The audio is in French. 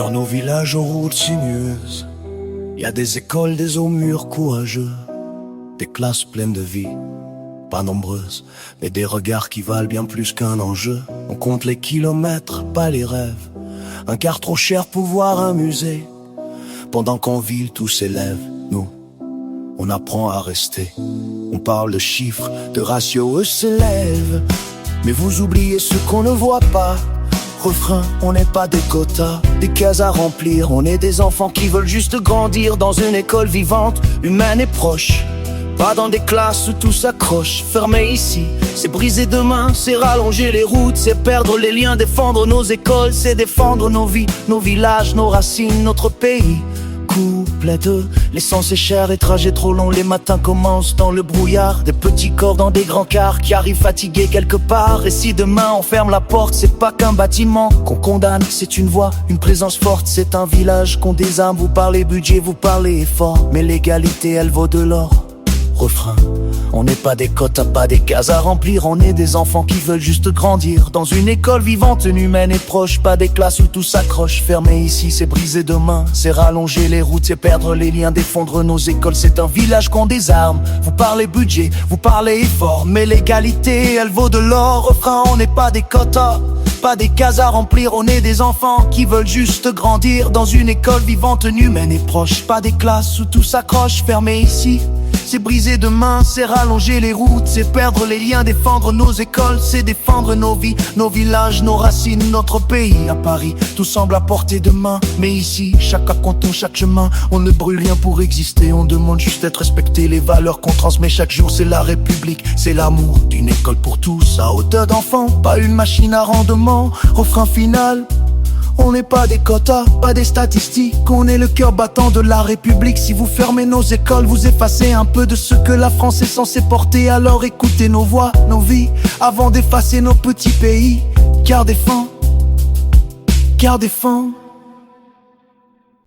Dans nos villages aux routes sinueuses, y a des écoles, des hauts murs courageux, des classes pleines de vie, pas nombreuses, mais des regards qui valent bien plus qu'un enjeu. On compte les kilomètres, pas les rêves, un quart trop cher pour voir un musée. Pendant qu'en ville tout s'élève, nous, on apprend à rester. On parle de chiffres, de ratios, eux s'élèvent, mais vous oubliez ce qu'on ne voit pas. Refrain, on n'est pas des quotas, des cases à remplir. On est des enfants qui veulent juste grandir dans une école vivante, humaine et proche. Pas dans des classes où tout s'accroche. Fermé ici, c'est briser demain, c'est rallonger les routes, c'est perdre les liens. Défendre nos écoles, c'est défendre nos vies, nos villages, nos racines, notre pays. Couplet 2, l'essence est chère, les trajets trop longs, les matins commencent dans le brouillard. Des petits corps dans des grands cars qui arrivent fatigués quelque part. Et si demain on ferme la porte, c'est pas qu'un bâtiment qu'on condamne, c'est une voix, une présence forte. C'est un village qu'on désarme, vous parlez budget, vous parlez effort, mais l'égalité elle vaut de l'or. Refrain, on n'est pas des quotas, pas des cases à remplir. On est des enfants qui veulent juste grandir dans une école vivante, humaine et proche. Pas des classes où tout s'accroche. Fermé ici, c'est briser demain, c'est rallonger les routes, c'est perdre les liens, défendre nos écoles. C'est un village qu'on désarme, vous parlez budget, vous parlez effort, mais l'égalité elle vaut de l'or. Refrain, on n'est pas des quotas, pas des cases à remplir. On est des enfants qui veulent juste grandir dans une école vivante, humaine et proche. Pas des classes où tout s'accroche. Fermé ici, c'est briser demain, c'est rallonger les routes, c'est perdre les liens, défendre nos écoles, c'est défendre nos vies, nos villages, nos racines, notre pays. À Paris, tout semble à portée de main, mais ici, chacun compte chaque chemin. On ne brûle rien pour exister, on demande juste d'être respecté. Les valeurs qu'on transmet chaque jour, c'est la République, c'est l'amour d'une école pour tous, à hauteur d'enfant, pas une machine à rendement. Refrain final, on n'est pas des quotas, pas des statistiques. On est le cœur battant de la République. Si vous fermez nos écoles, vous effacez un peu de ce que la France est censée porter. Alors écoutez nos voix, nos vies, avant d'effacer nos petits pays. Car défend